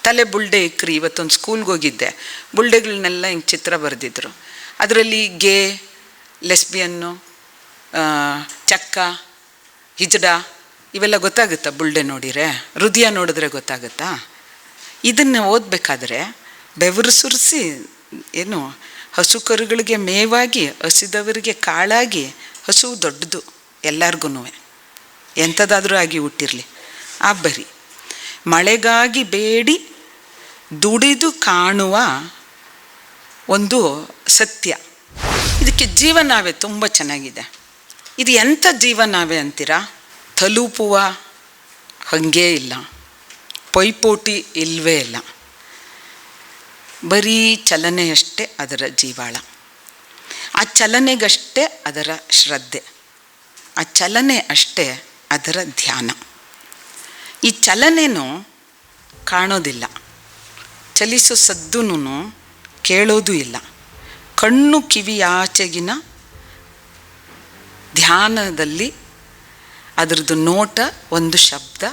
ತಲೆ ಬುಲ್ಡೆ ಇಕ್ರಿ. ಇವತ್ತೊಂದು ಸ್ಕೂಲ್ಗೆ ಹೋಗಿದ್ದೆ, ಬುಲ್ಡೆಗಳನ್ನೆಲ್ಲ ಹಿಂಗೆ ಚಿತ್ರ ಬರೆದಿದ್ರು. ಅದರಲ್ಲಿ ಗೇ, ಲೆಸ್ಬಿಯನ್ನು, ಚಕ್ಕ, ಹಿಜಡ ಇವೆಲ್ಲ ಗೊತ್ತಾಗುತ್ತಾ ಬುಲ್ಡೆ ನೋಡಿರೆ? ಹೃದಯ ನೋಡಿದ್ರೆ ಗೊತ್ತಾಗುತ್ತಾ? ಇದನ್ನು ಓದಬೇಕಾದ್ರೆ ಬೆವರು ಸುರಿಸಿ ಏನು ಹಸು ಕರುಗಳಿಗೆ ಮೇವಾಗಿ, ಹಸಿದವರಿಗೆ ಕಾಳಾಗಿ, ಹಸು ದೊಡ್ಡದು ಎಲ್ಲರಿಗೂ, ಎಂಥದ್ದಾದರೂ ಆಗಿ ಹುಟ್ಟಿರಲಿ. ಆ ಬರಿ ಮಳೆಗಾಗಿ ಬೇಡಿ ದುಡಿದು ಕಾಣುವ ಒಂದು ಸತ್ಯ. ಇದಕ್ಕೆ ಜೀವನಾವೆ ತುಂಬ ಚೆನ್ನಾಗಿದೆ. ಇದು ಎಂಥ ಜೀವನಾವೆ ಅಂತೀರಾ? ತಲುಪುವ ಹಾಗೇ ಇಲ್ಲ, ಪೈಪೋಟಿ ಇಲ್ಲವೇ ಇಲ್ಲ. ಬರೀ ಚಲನೆಯಷ್ಟೇ ಅದರ ಜೀವಾಳ, ಆ ಚಲನೆಗಷ್ಟೇ ಅದರ ಶ್ರದ್ಧೆ, ಆ ಚಲನೆ ಅಷ್ಟೇ ಅದರ ಧ್ಯಾನ. ಈ ಚಲನೆನೂ ಕಾಣೋದಿಲ್ಲ, ಚಲಿಸೋ ಸದ್ದೂ ಕೇಳೋದು ಇಲ್ಲ. ಕಣ್ಣು ಕಿವಿಯಾಚೆಗಿನ ಧ್ಯಾನದಲ್ಲಿ ಅದರದ್ದು ನೋಟ, ಒಂದು ಶಬ್ದ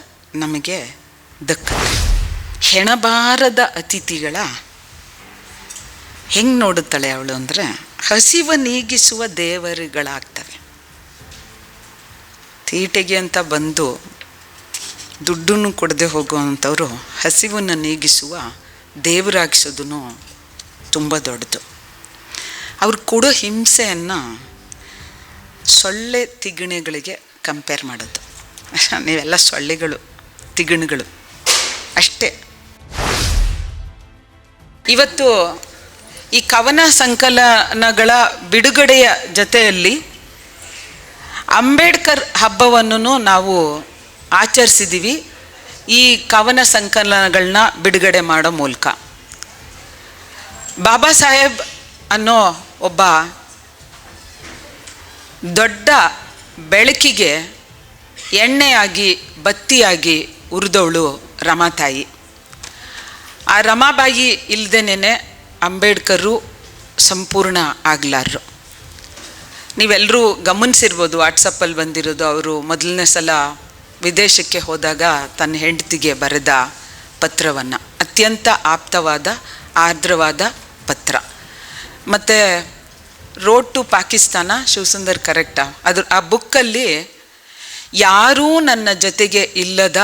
ನಮಗೆ ದಕ್ಕತ್ತೆ. ಹೆಣಬಾರದ ಅತಿಥಿಗಳ ಹೆಂಗೆ ನೋಡುತ್ತಾಳೆ ಅವಳು ಅಂದರೆ, ಹಸಿವ ನೀಗಿಸುವ ದೇವರುಗಳಾಗ್ತವೆ. ತೀಟೆಗೆ ಅಂತ ಬಂದು ದುಡ್ಡನ್ನು ಕೊಡದೆ ಹೋಗುವಂಥವ್ರು ಹಸಿವನ್ನು ನೀಗಿಸುವ ದೇವರಾಗಿಸೋದು ತುಂಬ ದೊಡ್ಡದು. ಅವ್ರು ಕೊಡೋ ಹಿಂಸೆಯನ್ನು ಸೊಳ್ಳೆ ತಿಗಣೆಗಳಿಗೆ ಕಂಪೇರ್ ಮಾಡೋದು. ನೀವೆಲ್ಲ ಸೊಳ್ಳೆಗಳು, ತಿಗಣೆಗಳು ಅಷ್ಟೇ. ಇವತ್ತು ಈ ಕವನ ಸಂಕಲನಗಳ ಬಿಡುಗಡೆಯ ಜೊತೆಯಲ್ಲಿ ಅಂಬೇಡ್ಕರ್ ಹಬ್ಬವನ್ನು ನಾವು ಆಚರಿಸಿದ್ದೀವಿ. ಈ ಕವನ ಸಂಕಲನಗಳನ್ನ ಬಿಡುಗಡೆ ಮಾಡೋ ಮೂಲಕ ಬಾಬಾ ಸಾಹೇಬ್ ಅನ್ನೋ ಒಬ್ಬ ದೊಡ್ಡ ಬೆಳಕಿಗೆ ಎಣ್ಣೆಯಾಗಿ ಬತ್ತಿಯಾಗಿ ಉರಿದವಳು ರಮಾತಾಯಿ. ಆ ರಮಾಬಾಯಿ ಇಲ್ಲದೇನೆ ಅಂಬೇಡ್ಕರು ಸಂಪೂರ್ಣ ಆಗಲಾರರು. ನೀವೆಲ್ಲರೂ ಗಮನಿಸಿರ್ಬೋದು, ವಾಟ್ಸಪ್ಪಲ್ಲಿ ಬಂದಿರೋದು. ಅವರು ಮೊದಲನೇ ಸಲ ವಿದೇಶಕ್ಕೆ ಹೋದಾಗ ತನ್ನ ಹೆಂಡತಿಗೆ ಬರೆದ ಪತ್ರವನ್ನು, ಅತ್ಯಂತ ಆಪ್ತವಾದ ಆರ್ದ್ರವಾದ ಪತ್ರ. ಮತ್ತು ರೋಡ್ ಟು ಪಾಕಿಸ್ತಾನ, ಶಿವಸುಂದರ್ ಕರೆಕ್ಟಾ? ಆ ಬುಕ್ಕಲ್ಲಿ ಯಾರೂ ನನ್ನ ಜೊತೆಗೆ ಇಲ್ಲದ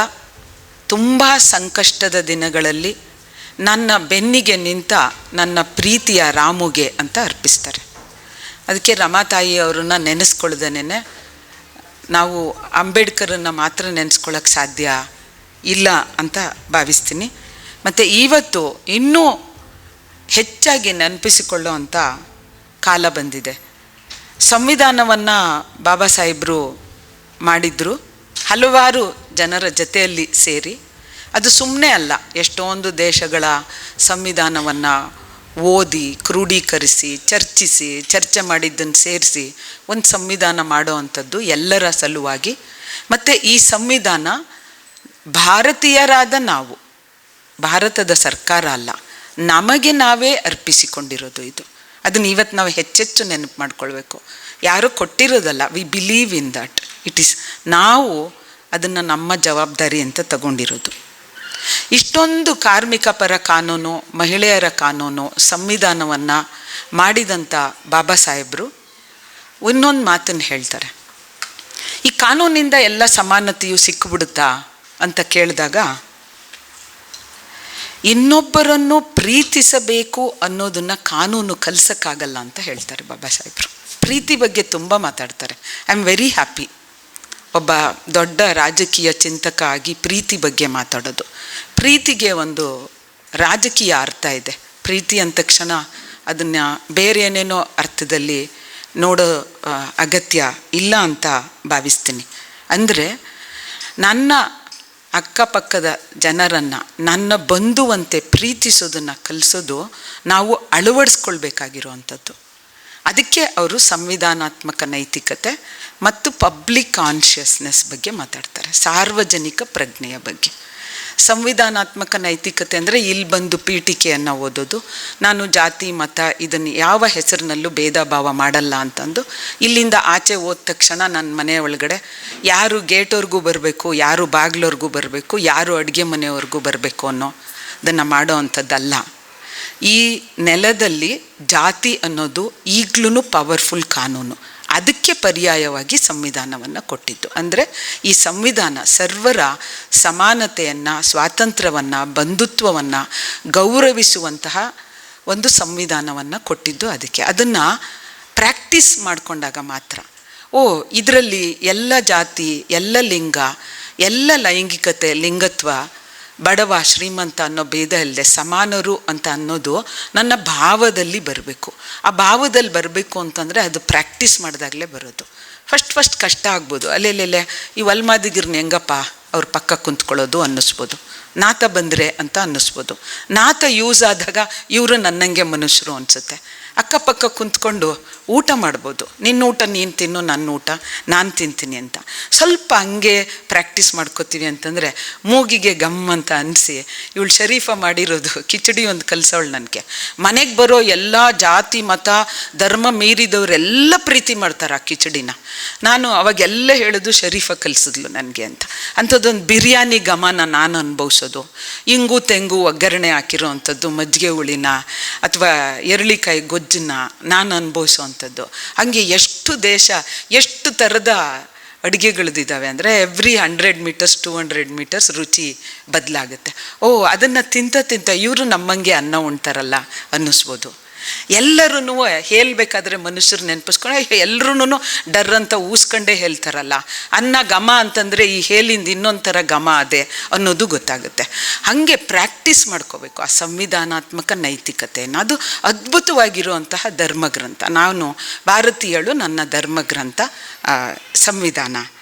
ತುಂಬ ಸಂಕಷ್ಟದ ದಿನಗಳಲ್ಲಿ ನನ್ನ ಬೆನ್ನಿಗೆ ನಿಂತ ನನ್ನ ಪ್ರೀತಿಯ ರಾಮುಗೆ ಅಂತ ಅರ್ಪಿಸ್ತಾರೆ. ಅದಕ್ಕೆ ರಮಾತಾಯಿ ಅವ್ರನ್ನ ನೆನೆಸ್ಕೊಳ್ದೇನೆ ನಾವು ಅಂಬೇಡ್ಕರನ್ನು ಮಾತ್ರ ನೆನೆಸ್ಕೊಳ್ಳೋಕ್ಕೆ ಸಾಧ್ಯ ಇಲ್ಲ ಅಂತ ಭಾವಿಸ್ತೀನಿ. ಮತ್ತು ಇವತ್ತು ಇನ್ನೂ ಹೆಚ್ಚಾಗಿ ನೆನಪಿಸಿಕೊಳ್ಳೋ ಅಂಥ ಕಾಲ ಬಂದಿದೆ. ಸಂವಿಧಾನವನ್ನು ಬಾಬಾ ಸಾಹೇಬರು ಮಾಡಿದ್ರು, ಹಲವಾರು ಜನರ ಜೊತೆಯಲ್ಲಿ ಸೇರಿ. ಅದು ಸುಮ್ಮನೆ ಅಲ್ಲ, ಎಷ್ಟೊಂದು ದೇಶಗಳ ಸಂವಿಧಾನವನ್ನು ಓದಿ, ಕ್ರೋಢೀಕರಿಸಿ, ಚರ್ಚೆ ಮಾಡಿದ್ದನ್ನು ಸೇರಿಸಿ ಒಂದು ಸಂವಿಧಾನ ಮಾಡೋ ಅಂಥದ್ದು ಎಲ್ಲರ ಸಲುವಾಗಿ. ಮತ್ತು ಈ ಸಂವಿಧಾನ ಭಾರತೀಯರಾದ ನಾವು, ಭಾರತದ ಸರ್ಕಾರ ಅಲ್ಲ, ನಮಗೆ ನಾವೇ ಅರ್ಪಿಸಿಕೊಂಡಿರೋದು ಇದು. ಅದನ್ನು ಇವತ್ತು ನಾವು ಹೆಚ್ಚೆಚ್ಚು ನೆನಪು ಮಾಡ್ಕೊಳ್ಬೇಕು. ಯಾರೂ ಕೊಟ್ಟಿರೋದಲ್ಲ, we believe in that. It is, ನಾವು ಅದನ್ನು ನಮ್ಮ ಜವಾಬ್ದಾರಿ ಅಂತ ತಗೊಂಡಿರೋದು. ಇಷ್ಟೊಂದು ಕಾರ್ಮಿಕ ಪರ ಕಾನೂನು, ಮಹಿಳೆಯರ ಕಾನೂನು, ಸಂವಿಧಾನವನ್ನು ಮಾಡಿದಂಥ ಬಾಬಾ ಸಾಹೇಬರು ಇನ್ನೊಂದು ಮಾತನ್ನು ಹೇಳ್ತಾರೆ. ಈ ಕಾನೂನಿಂದ ಎಲ್ಲ ಸಮಾನತೆಯು ಸಿಕ್ಕಿಬಿಡುತ್ತಾ ಅಂತ ಕೇಳಿದಾಗ, ಇನ್ನೊಬ್ಬರನ್ನು ಪ್ರೀತಿಸಬೇಕು ಅನ್ನೋದನ್ನು ಕಾನೂನು ಕಲಿಸೋಕ್ಕಾಗಲ್ಲ ಅಂತ ಹೇಳ್ತಾರೆ ಬಾಬಾ ಸಾಹೇಬರು. ಪ್ರೀತಿ ಬಗ್ಗೆ ತುಂಬ ಮಾತಾಡ್ತಾರೆ. ಐ ಆಮ್ ವೆರಿ ಹ್ಯಾಪಿ ಒಬ್ಬ ದೊಡ್ಡ ರಾಜಕೀಯ ಚಿಂತಕ ಆಗಿ ಪ್ರೀತಿ ಬಗ್ಗೆ ಮಾತಾಡೋದು. ಪ್ರೀತಿಗೆ ಒಂದು ರಾಜಕೀಯ ಅರ್ಥ ಇದೆ. ಪ್ರೀತಿ ಅಂದ ತಕ್ಷಣ ಅದನ್ನು ಬೇರೆ ಏನೇನೋ ಅರ್ಥದಲ್ಲಿ ನೋಡೋ ಅಗತ್ಯ ಇಲ್ಲ ಅಂತ ಭಾವಿಸ್ತೀನಿ. ಅಂದರೆ ನನ್ನ ಅಕ್ಕಪಕ್ಕದ ಜನರನ್ನು ನನ್ನ ಬಂಧುವಂತೆ ಪ್ರೀತಿಸೋದನ್ನು ಕಲಿಸೋದು ನಾವು ಅಳವಡಿಸ್ಕೊಳ್ಬೇಕಾಗಿರುವಂಥದ್ದು. ಅದಕ್ಕೆ ಅವರು ಸಂವಿಧಾನಾತ್ಮಕ ನೈತಿಕತೆ ಮತ್ತು ಪಬ್ಲಿಕ್ ಕಾನ್ಷಿಯಸ್ನೆಸ್ ಬಗ್ಗೆ ಮಾತಾಡ್ತಾರೆ, ಸಾರ್ವಜನಿಕ ಪ್ರಜ್ಞೆಯ ಬಗ್ಗೆ. ಸಂವಿಧಾನಾತ್ಮಕ ನೈತಿಕತೆ ಅಂದರೆ ಇಲ್ಲಿ ಬಂದು ಪೀಠಿಕೆಯನ್ನು ಓದೋದು, ನಾನು ಜಾತಿ ಮತ ಇದನ್ನು ಯಾವ ಹೆಸರಿನಲ್ಲೂ ಭೇದ ಭಾವ ಮಾಡಲ್ಲ ಅಂತಂದು ಇಲ್ಲಿಂದ ಆಚೆ ಹೋದ ತಕ್ಷಣ ನನ್ನ ಮನೆ ಒಳಗಡೆ ಯಾರು ಗೇಟವ್ರಿಗೂ ಬರಬೇಕು, ಯಾರು ಬಾಗಿಲವ್ರಿಗೂ ಬರಬೇಕು, ಯಾರು ಅಡುಗೆ ಮನೆಯವ್ರಿಗೂ ಬರಬೇಕು ಅನ್ನೋ ಅದನ್ನು ಮಾಡೋ ಅಂಥದ್ದಲ್ಲ. ಈ ನೆಲದಲ್ಲಿ ಜಾತಿ ಅನ್ನೋದು ಈಗಲೂ ಪವರ್ಫುಲ್ ಕಾನೂನು. ಅದಕ್ಕೆ ಪರ್ಯಾಯವಾಗಿ ಸಂವಿಧಾನವನ್ನು ಕೊಟ್ಟಿದ್ದು. ಅಂದರೆ ಈ ಸಂವಿಧಾನ ಸರ್ವರ ಸಮಾನತೆಯನ್ನು, ಸ್ವಾತಂತ್ರ್ಯವನ್ನು, ಬಂಧುತ್ವವನ್ನು ಗೌರವಿಸುವಂತಹ ಒಂದು ಸಂವಿಧಾನವನ್ನು ಕೊಟ್ಟಿದ್ದು ಅದಕ್ಕೆ. ಅದನ್ನು ಪ್ರಾಕ್ಟೀಸ್ ಮಾಡಿಕೊಂಡಾಗ ಮಾತ್ರ ಇದರಲ್ಲಿ ಎಲ್ಲ ಜಾತಿ, ಎಲ್ಲ ಲಿಂಗ, ಎಲ್ಲ ಲೈಂಗಿಕತೆ, ಲಿಂಗತ್ವ, ಬಡವ ಶ್ರೀಮಂತ ಅನ್ನೋ ಭೇದ ಇಲ್ಲದೆ ಸಮಾನರು ಅಂತ ಅನ್ನೋದು ನನ್ನ ಭಾವದಲ್ಲಿ ಬರಬೇಕು. ಆ ಭಾವದಲ್ಲಿ ಬರಬೇಕು ಅಂತಂದರೆ ಅದು ಪ್ರಾಕ್ಟೀಸ್ ಮಾಡಿದಾಗಲೇ ಬರೋದು. ಫಸ್ಟ್ ಕಷ್ಟ ಆಗ್ಬೋದು. ಅಲ್ಲೆಲ್ಲೆಲ್ಲೆ ಈ ವಲ್ಮಾದಿಗಿರ್ನ ಹೆಂಗಪ್ಪ ಅವ್ರ ಪಕ್ಕ ಕುಂತ್ಕೊಳ್ಳೋದು ಅನ್ನಿಸ್ಬೋದು. ನಾತ ಬಂದರೆ ಅಂತ ಅನ್ನಿಸ್ಬೋದು. ನಾತ ಯೂಸ್ ಆದಾಗ ಇವರು ನನ್ನಂಗೆ ಮನುಷ್ಯರು ಅನಿಸುತ್ತೆ. ಅಕ್ಕಪಕ್ಕ ಕುಂತ್ಕೊಂಡು ಊಟ ಮಾಡ್ಬೋದು. ನಿನ್ನ ಊಟ ನೀನು ತಿನ್ನು, ನನ್ನ ಊಟ ನಾನು ತಿಂತೀನಿ ಅಂತ ಸ್ವಲ್ಪ ಹಂಗೆ ಪ್ರಾಕ್ಟೀಸ್ ಮಾಡ್ಕೋತೀವಿ ಅಂತಂದರೆ ಮೂಗಿಗೆ ಗಮ್ ಅಂತ ಅನಿಸಿ ಇವಳು ಶರೀಫ ಮಾಡಿರೋದು ಕಿಚಡಿ ಒಂದು ಕಲಿಸೋಳು ನನಗೆ. ಮನೆಗೆ ಬರೋ ಎಲ್ಲ ಜಾತಿ ಮತ ಧರ್ಮ ಮೀರಿದವರೆಲ್ಲ ಪ್ರೀತಿ ಮಾಡ್ತಾರೆ ಆ ಕಿಚಡಿನ. ನಾನು ಅವಾಗೆಲ್ಲ ಹೇಳೋದು ಶರೀಫ ಕಲಿಸಿದ್ಲು ನನಗೆ ಅಂತ. ಅಂಥದ್ದೊಂದು ಬಿರಿಯಾನಿ ಘಮನ ನಾನು ಅನುಭವಿಸೋದು, ಇಂಗು ತೆಂಗು ಒಗ್ಗರಣೆ ಹಾಕಿರೋ ಅಂಥದ್ದು, ಮಜ್ಜಿಗೆ ಹುಳಿನ ಅಥವಾ ಎರಳಿಕಾಯಿ ಗೊಜ್ಜನ್ನ ನಾನು ಅನುಭವಿಸೋ ಅಂಥದ್ದು. ಹಾಗೆ ಎಷ್ಟು ದೇಶ, ಎಷ್ಟು ಥರದ ಅಡುಗೆಗಳದಿದ್ದಾವೆ ಅಂದರೆ ಎವ್ರಿ 100 ಮೀಟರ್ಸ್ 200 ಮೀಟರ್ಸ್ ರುಚಿ ಬದಲಾಗುತ್ತೆ. ಅದನ್ನು ತಿಂತ ಇವರು ನಮ್ಮಂಗೆ ಅನ್ನ ಉಣ್ತಾರಲ್ಲ ಅನ್ನಿಸ್ಬೋದು. ಎಲ್ಲರೂ ಹೇಳ್ಬೇಕಾದ್ರೆ ಮನುಷ್ಯರು ನೆನಪಿಸ್ಕೊಂಡು ಎಲ್ಲರೂ ಡರ್ ಅಂತ ಊಸ್ಕೊಂಡೇ ಹೇಳ್ತಾರಲ್ಲ. ಅನ್ನ ಘಮ ಅಂತಂದರೆ ಈ ಹೇಳಿಂದ ಇನ್ನೊಂದು ಥರ ಘಮ ಅದೇ ಅನ್ನೋದು ಗೊತ್ತಾಗುತ್ತೆ. ಹಾಗೆ ಪ್ರಾಕ್ಟೀಸ್ ಮಾಡ್ಕೋಬೇಕು ಆ ಸಂವಿಧಾನಾತ್ಮಕ ನೈತಿಕತೆಯನ್ನು. ಅದು ಅದ್ಭುತವಾಗಿರುವಂತಹ ಧರ್ಮಗ್ರಂಥ. ನಾನು ಭಾರತೀಯಳು, ನನ್ನ ಧರ್ಮಗ್ರಂಥ ಸಂವಿಧಾನ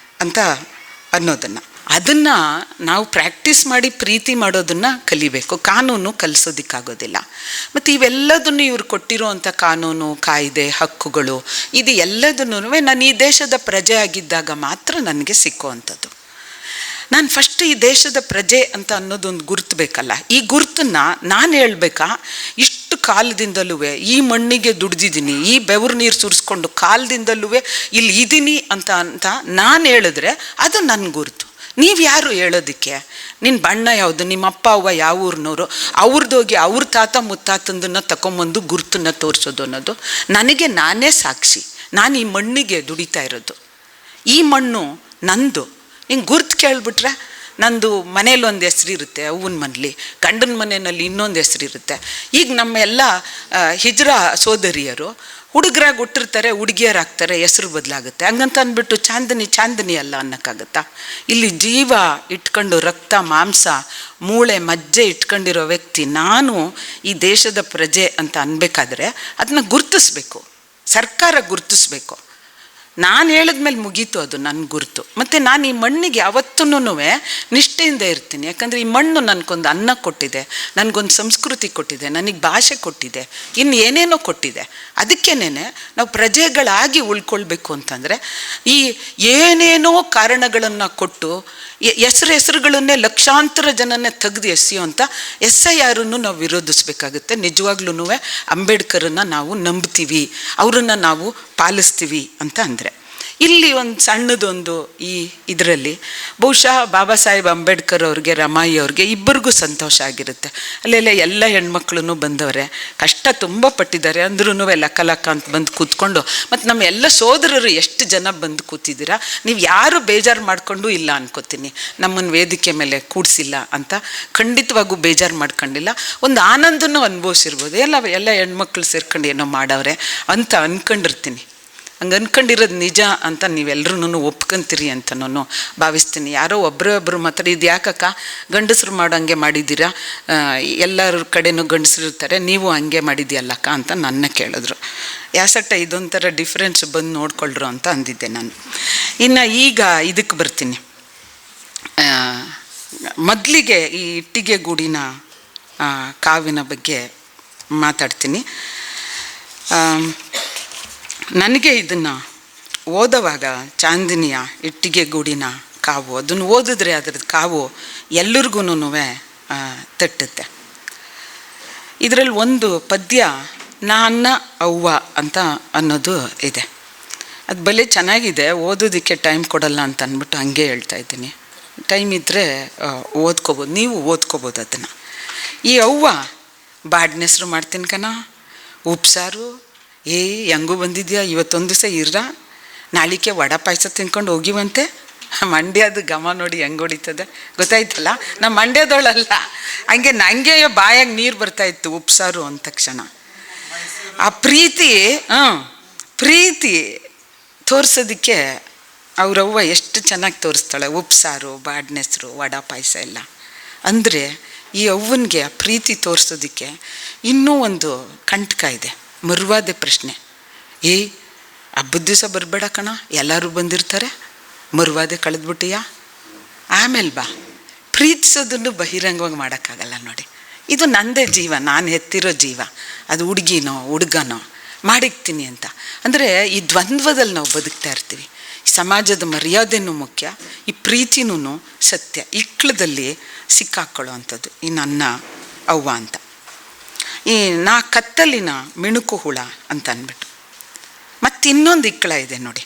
ಅಂತ ಅನ್ನೋದನ್ನು, ಅದನ್ನು ನಾವು ಪ್ರಾಕ್ಟೀಸ್ ಮಾಡಿ ಪ್ರೀತಿ ಮಾಡೋದನ್ನು ಕಲಿಬೇಕು. ಕಾನೂನು ಕಲಿಸೋದಕ್ಕಾಗೋದಿಲ್ಲ. ಮತ್ತು ಇವೆಲ್ಲದನ್ನು ಇವರು ಕೊಟ್ಟಿರೋ ಅಂಥ ಕಾನೂನು, ಕಾಯ್ದೆ, ಹಕ್ಕುಗಳು, ಇದು ಎಲ್ಲದನ್ನೂ ನಾನು ಈ ದೇಶದ ಪ್ರಜೆ ಆಗಿದ್ದಾಗ ಮಾತ್ರ ನನಗೆ ಸಿಕ್ಕುವಂಥದ್ದು. ನಾನು ಫಸ್ಟ್ ಈ ದೇಶದ ಪ್ರಜೆ ಅಂತ ಅನ್ನೋದೊಂದು ಗುರುತು ಬೇಕಲ್ಲ. ಈ ಗುರುತನ್ನು ನಾನು ಹೇಳ್ಬೇಕಾ? ಇಷ್ಟು ಕಾಲದಿಂದಲೂ ಈ ಮಣ್ಣಿಗೆ ದುಡ್ದಿದ್ದೀನಿ, ಈ ಬೆವರು ನೀರು ಸುರಿಸ್ಕೊಂಡು ಕಾಲದಿಂದಲೂ ಇಲ್ಲಿ ಇದ್ದೀನಿ ಅಂತ ನಾನು ಹೇಳಿದ್ರೆ ಅದು ನನ್ನ ಗುರುತು. ನೀವು ಯಾರು ಹೇಳೋದಕ್ಕೆ? ನಿನ್ನ ಬಣ್ಣ ಯಾವುದು, ನಿಮ್ಮ ಅಪ್ಪ ಅವ್ವ ಯಾವ ಊರಿನವರು, ಅವ್ರದ್ದೋಗಿ ಅವ್ರ ತಾತ ಮುತ್ತಾತಂದನ್ನು ತಗೊಂಬಂದು ಗುರುತನ್ನು ತೋರಿಸೋದು ಅನ್ನೋದು ನನಗೆ ನಾನೇ ಸಾಕ್ಷಿ. ನಾನು ಈ ಮಣ್ಣಿಗೆ ದುಡಿತಾ ಇರೋದು, ಈ ಮಣ್ಣು ನಂದು. ಹಿಂಗೆ ಗುರ್ತು ಕೇಳಿಬಿಟ್ರೆ ನಂದು ಮನೇಲಿ ಒಂದು ಹೆಸ್ರು ಇರುತ್ತೆ, ಅವ್ವನ ಮನೇಲಿ, ಗಂಡನ ಮನೆಯಲ್ಲಿ ಇನ್ನೊಂದು ಹೆಸ್ರು ಇರುತ್ತೆ. ಈಗ ನಮ್ಮೆಲ್ಲ ಹಿಜ್ರಾ ಸೋದರಿಯರು ಹುಡುಗರಾಗಿ ಹುಟ್ಟಿರ್ತಾರೆ, ಹುಡುಗಿಯರಾಗ್ತಾರೆ, ಹೆಸ್ರು ಬದಲಾಗುತ್ತೆ. ಹಂಗಂತ ಅಂದ್ಬಿಟ್ಟು ಚಾಂದಿನಿ ಅಲ್ಲ ಅನ್ನೋಕ್ಕಾಗತ್ತಾ? ಇಲ್ಲಿ ಜೀವ ಇಟ್ಕೊಂಡು ರಕ್ತ ಮಾಂಸ ಮೂಳೆ ಮಜ್ಜೆ ಇಟ್ಕೊಂಡಿರೋ ವ್ಯಕ್ತಿ ನಾನು ಈ ದೇಶದ ಪ್ರಜೆ ಅಂತ ಅನ್ಬೇಕಾದ್ರೆ ಅದನ್ನ ಗುರುತಿಸ್ಬೇಕು, ಸರ್ಕಾರ ಗುರುತಿಸ್ಬೇಕು. ನಾನು ಹೇಳಿದ್ಮೇಲೆ ಮುಗೀತು ಅದು ನನ್ನ ಗುರುತು. ಮತ್ತು ನಾನು ಈ ಮಣ್ಣಿಗೆ ಯಾವತ್ತೂ ನಿಷ್ಠೆಯಿಂದ ಇರ್ತೀನಿ. ಯಾಕಂದರೆ ಈ ಮಣ್ಣು ನನಗೊಂದು ಅನ್ನ ಕೊಟ್ಟಿದೆ, ನನಗೊಂದು ಸಂಸ್ಕೃತಿ ಕೊಟ್ಟಿದೆ, ನನಗೆ ಭಾಷೆ ಕೊಟ್ಟಿದೆ, ಇನ್ನು ಏನೇನೋ ಕೊಟ್ಟಿದೆ. ಅದಕ್ಕೇನೆ ನಾವು ಪ್ರಜೆಗಳಾಗಿ ಉಳ್ಕೊಳ್ಬೇಕು ಅಂತಂದರೆ ಈ ಏನೇನೋ ಕಾರಣಗಳನ್ನು ಕೊಟ್ಟು ಹೆಸರುಗಳನ್ನೇ ಲಕ್ಷಾಂತರ ಜನನೇ ತೆಗೆದು ಎಸೆಯುವಂಥ SIR ನಾವು ವಿರೋಧಿಸ್ಬೇಕಾಗುತ್ತೆ. ನಿಜವಾಗ್ಲೂ ಅಂಬೇಡ್ಕರನ್ನು ನಾವು ನಂಬ್ತೀವಿ, ಅವರನ್ನು ನಾವು ಪಾಲಿಸ್ತೀವಿ ಅಂತ ಅಂದರೆ. ಇಲ್ಲಿ ಒಂದು ಸಣ್ಣದೊಂದು ಈ ಇದರಲ್ಲಿ ಬಹುಶಃ ಬಾಬಾ ಸಾಹೇಬ್ ಅಂಬೇಡ್ಕರ್ ಅವ್ರಿಗೆ, ರಮಾಯಿ ಅವ್ರಿಗೆ ಇಬ್ಬರಿಗೂ ಸಂತೋಷ ಆಗಿರುತ್ತೆ. ಅಲ್ಲೆಲ್ಲ ಎಲ್ಲ ಹೆಣ್ಮಕ್ಳು ಬಂದವರೆ, ಕಷ್ಟ ತುಂಬ ಪಟ್ಟಿದ್ದಾರೆ ಅಂದ್ರೂ ಲಕ್ಕ ಅಂತ ಬಂದು ಕೂತ್ಕೊಂಡು, ಮತ್ತು ನಮ್ಮ ಎಲ್ಲ ಸೋದರರು ಎಷ್ಟು ಜನ ಬಂದು ಕೂತಿದ್ದೀರಾ, ನೀವು ಯಾರು ಬೇಜಾರು ಮಾಡಿಕೊಂಡು ಇಲ್ಲ ಅನ್ಕೋತೀನಿ, ನಮ್ಮನ್ನು ವೇದಿಕೆ ಮೇಲೆ ಕೂಡಿಸಿಲ್ಲ ಅಂತ ಖಂಡಿತವಾಗೂ ಬೇಜಾರು ಮಾಡ್ಕೊಂಡಿಲ್ಲ. ಒಂದು ಆನಂದನೂ ಅನುಭವಿಸಿರ್ಬೋದು. ಎಲ್ಲ ಹೆಣ್ಮಕ್ಳು ಸೇರ್ಕೊಂಡು ಏನೋ ಮಾಡವ್ರೆ ಅಂತ ಅಂದ್ಕೊಂಡಿರ್ತೀನಿ. ಹಂಗೆ ಅಂದ್ಕೊಂಡಿರೋದು ನಿಜ ಅಂತ ನೀವೆಲ್ಲರೂ ಒಪ್ಕೊಂತೀರಿ ಅಂತ ನಾನು ಭಾವಿಸ್ತೀನಿ. ಯಾರೋ ಒಬ್ಬರು ಮಾತ್ರ ಇದು ಯಾಕಕ್ಕ ಗಂಡಸರು ಮಾಡೋಂಗೆ ಮಾಡಿದ್ದೀರಾ, ಎಲ್ಲರ ಕಡೆನೂ ಗಂಡಸರು ಇರ್ತಾರೆ, ನೀವು ಹಂಗೆ ಮಾಡಿದ್ಯಲ್ಲಕ್ಕ ಅಂತ ನನ್ನ ಕೇಳಿದ್ರು. ಯಾಸಟ್ಟ ಇದೊಂಥರ ಡಿಫ್ರೆನ್ಸ್ ಬಂದು ನೋಡ್ಕೊಳ್ರು ಅಂತ ಅಂದಿದ್ದೆ ನಾನು. ಇನ್ನು ಈಗ ಇದಕ್ಕೆ ಬರ್ತೀನಿ. ಮೊದಲಿಗೆ ಈ ಇಟ್ಟಿಗೆ ಗೂಡಿನ ಕಾವಿನ ಬಗ್ಗೆ ಮಾತಾಡ್ತೀನಿ. ನನಗೆ ಇದನ್ನು ಓದುವಾಗ ಚಾಂದಿನಿಯ ಇಟ್ಟಿಗೆ ಗೂಡಿನ ಕಾವು, ಅದನ್ನು ಓದಿದ್ರೆ ಅದರದ್ದು ಕಾವು ಎಲ್ಲರಿಗೂ ತಟ್ಟುತ್ತೆ. ಇದರಲ್ಲಿ ಒಂದು ಪದ್ಯ ನನ್ನ ಅವ್ವ ಅಂತ ಅನ್ನೋದು ಇದೆ. ಅದು ಭಲೆ ಚೆನ್ನಾಗಿದೆ, ಓದೋದಕ್ಕೆ ಟೈಮ್ ಕೊಡಲ್ಲ ಅಂತ ಅಂದ್ಬಿಟ್ಟು ಹಂಗೆ ಹೇಳ್ತಾ ಇದ್ದೀನಿ. ಟೈಮ್ ಇದ್ದರೆ ಓದ್ಕೋಬೋದು, ನೀವು ಓದ್ಕೋಬೋದು ಅದನ್ನು. ಈ ಅವ್ವ ಬಾಡ್ನೆಸ್ರು ಮಾಡ್ತೀನಿ ಕಣ, ಉಪ್ಸಾರು, ಹೆಂಗೂ ಬಂದಿದ್ಯಾ, ಇವತ್ತೊಂದು ದಿವಸ ಇರ, ನಾಳಿಕೆ ವಡೆ ಪಾಯಸ ತಿನ್ಕೊಂಡು ಹೋಗಿವಂತೆ. ಮಂಡ್ಯದ ಘಮ ನೋಡಿ ಹೆಂಗೆ ಹೊಡಿತದೆ, ಗೊತ್ತಾಯ್ತಲ್ಲ. ನಮ್ಮ ಮಂಡ್ಯದವಳಲ್ಲ, ಹಂಗೆ ನನಗೆ ಬಾಯಾಗ ನೀರು ಬರ್ತಾಯಿತ್ತು ಉಪ್ಸಾರು ಅಂದ ತಕ್ಷಣ. ಆ ಪ್ರೀತಿ ಪ್ರೀತಿ ತೋರಿಸೋದಕ್ಕೆ ಅವರವ್ವ ಎಷ್ಟು ಚೆನ್ನಾಗಿ ತೋರಿಸ್ತಾಳೆ. ಉಪ್ಸಾರು, ಬಾಡ್ನೆಸ್ರು, ವಡೆ ಪಾಯಸ ಎಲ್ಲ ಅಂದರೆ ಈ ಅವ್ವನಿಗೆ ಆ ಪ್ರೀತಿ ತೋರಿಸೋದಕ್ಕೆ ಇನ್ನೂ ಒಂದು ಕಂಟಕ ಇದೆ, ಮರುವಾದ ಪ್ರಶ್ನೆ. ಹಬ್ಬದ ದಿವಸ ಬರಬೇಡ ಕಣ, ಎಲ್ಲರೂ ಬಂದಿರ್ತಾರೆ, ಮರುವಾದೆ ಕಳೆದ್ಬಿಟ್ಟಿಯಾ, ಆಮೇಲೆ ಬಾ. ಪ್ರೀತಿಸೋದನ್ನು ಬಹಿರಂಗವಾಗಿ ಮಾಡೋಕ್ಕಾಗಲ್ಲ ನೋಡಿ. ಇದು ನನ್ನದೇ ಜೀವ, ನಾನು ಎತ್ತಿರೋ ಜೀವ, ಅದು ಹುಡುಗಿನೋ ಹುಡುಗನೋ ಮಾಡಿಕ್ತೀನಿ ಅಂತ. ಅಂದರೆ ಈ ದ್ವಂದ್ವದಲ್ಲಿ ನಾವು ಬದುಕ್ತಾ ಇರ್ತೀವಿ. ಸಮಾಜದ ಮರ್ಯಾದೆನೂ ಮುಖ್ಯ, ಈ ಪ್ರೀತಿನೂ ಸತ್ಯ. ಇಕ್ಕಳದಲ್ಲಿ ಸಿಕ್ಕಾಕೊಳ್ಳೋ ಅಂಥದ್ದು ಈ ನನ್ನ ಅವ್ವ ಅಂತ. ಈ ನಾ ಕತ್ತಲಿನ ಮಿಣುಕು ಹುಳ ಅಂತ ಅಂದ್ಬಿಟ್ಟು ಮತ್ತಿನ್ನೊಂದು ಇಕ್ಕಳ ಇದೆ ನೋಡಿ.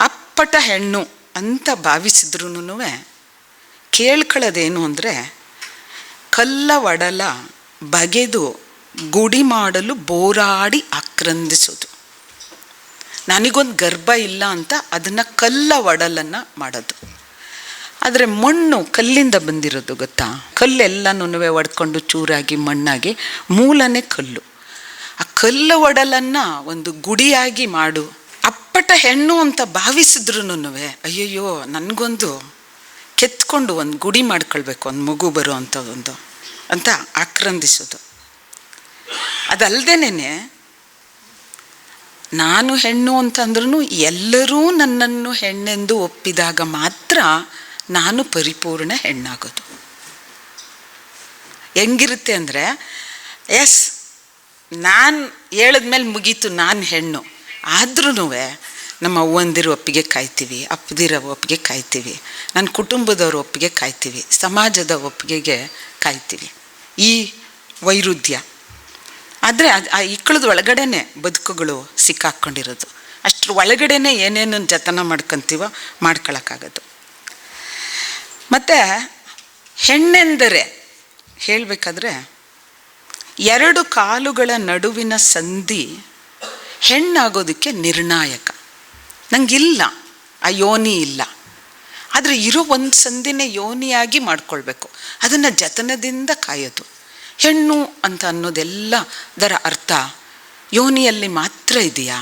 ಅಪ್ಪಟ ಹೆಣ್ಣು ಅಂತ ಭಾವಿಸಿದ್ರೂ ಕೇಳ್ಕೊಳ್ಳೋದೇನು ಅಂದರೆ, ಕಲ್ಲ ಒಡಲ ಬಗೆದು ಗುಡಿ ಮಾಡಲು ಬೋರಾಡಿ ಆಕ್ರಂದಿಸೋದು. ನನಗೊಂದು ಗರ್ಭ ಇಲ್ಲ ಅಂತ ಅದನ್ನು ಕಲ್ಲ ಒಡಲನ್ನು ಮಾಡೋದು. ಆದರೆ ಮಣ್ಣು ಕಲ್ಲಿಂದ ಬಂದಿರೋದು ಗೊತ್ತಾ, ಕಲ್ಲೆಲ್ಲನೂ ಒಡ್ಕೊಂಡು ಚೂರಾಗಿ ಮಣ್ಣಾಗಿ, ಮೂಲನೇ ಕಲ್ಲು. ಆ ಕಲ್ಲು ಒಡಲನ್ನು ಒಂದು ಗುಡಿಯಾಗಿ ಮಾಡು. ಅಪ್ಪಟ ಹೆಣ್ಣು ಅಂತ ಭಾವಿಸಿದ್ರೂ ಅಯ್ಯಯ್ಯೋ ನನಗೊಂದು ಕೆತ್ಕೊಂಡು ಒಂದು ಗುಡಿ ಮಾಡ್ಕೊಳ್ಬೇಕು, ಒಂದು ಮಗು ಬರೋ ಅಂಥದ್ದೊಂದು ಅಂತ ಆಕ್ರಂದಿಸೋದು. ಅದಲ್ಲದೇನೆ ನಾನು ಹೆಣ್ಣು ಅಂತಂದ್ರೂ ಎಲ್ಲರೂ ನನ್ನನ್ನು ಹೆಣ್ಣೆಂದು ಒಪ್ಪಿದಾಗ ಮಾತ್ರ ನಾನು ಪರಿಪೂರ್ಣ ಹೆಣ್ಣಾಗೋದು. ಹೆಂಗಿರುತ್ತೆ ಅಂದರೆ, ಎಸ್ ನಾನು ಹೇಳಿದ್ಮೇಲೆ ಮುಗೀತು ನಾನು ಹೆಣ್ಣು, ಆದ್ರೂ ನಮ್ಮ ಅವ್ವಂದಿರ ಒಪ್ಪಿಗೆ ಕಾಯ್ತೀವಿ, ಅಪ್ಪದಿರ ಒಪ್ಪಿಗೆ ಕಾಯ್ತೀವಿ, ನನ್ನ ಕುಟುಂಬದವ್ರ ಒಪ್ಪಿಗೆ ಕಾಯ್ತೀವಿ, ಸಮಾಜದ ಒಪ್ಪಿಗೆಗೆ ಕಾಯ್ತೀವಿ. ಈ ವೈರುಧ್ಯ ಆದರೆ ಆ ಇಕ್ಕಳದ ಒಳಗಡೆನೇ ಬದುಕುಗಳು ಸಿಕ್ಕಾಕ್ಕೊಂಡಿರೋದು. ಅಷ್ಟರ ಒಳಗಡೆನೇ ಏನೇನು ಜತನ ಮಾಡ್ಕೊತೀವೋ ಮಾಡ್ಕೊಳಕ್ಕಾಗೋದು. ಮತ್ತು ಹೆಣ್ಣೆಂದರೆ ಹೇಳಬೇಕಾದ್ರೆ ಎರಡು ಕಾಲುಗಳ ನಡುವಿನ ಸಂಧಿ ಹೆಣ್ಣಾಗೋದಕ್ಕೆ ನಿರ್ಣಾಯಕ. ನನಗಿಲ್ಲ ಆ ಯೋನಿ ಇಲ್ಲ, ಆದರೆ ಇರೋ ಒಂದು ಸಂಧಿನೇ ಯೋನಿಯಾಗಿ ಮಾಡ್ಕೊಳ್ಬೇಕು, ಅದನ್ನು ಜತನದಿಂದ ಕಾಯೋದು. ಹೆಣ್ಣು ಅಂತ ಅನ್ನೋದೆಲ್ಲ ಅದರ ಅರ್ಥ ಯೋನಿಯಲ್ಲಿ ಮಾತ್ರ ಇದೆಯಾ,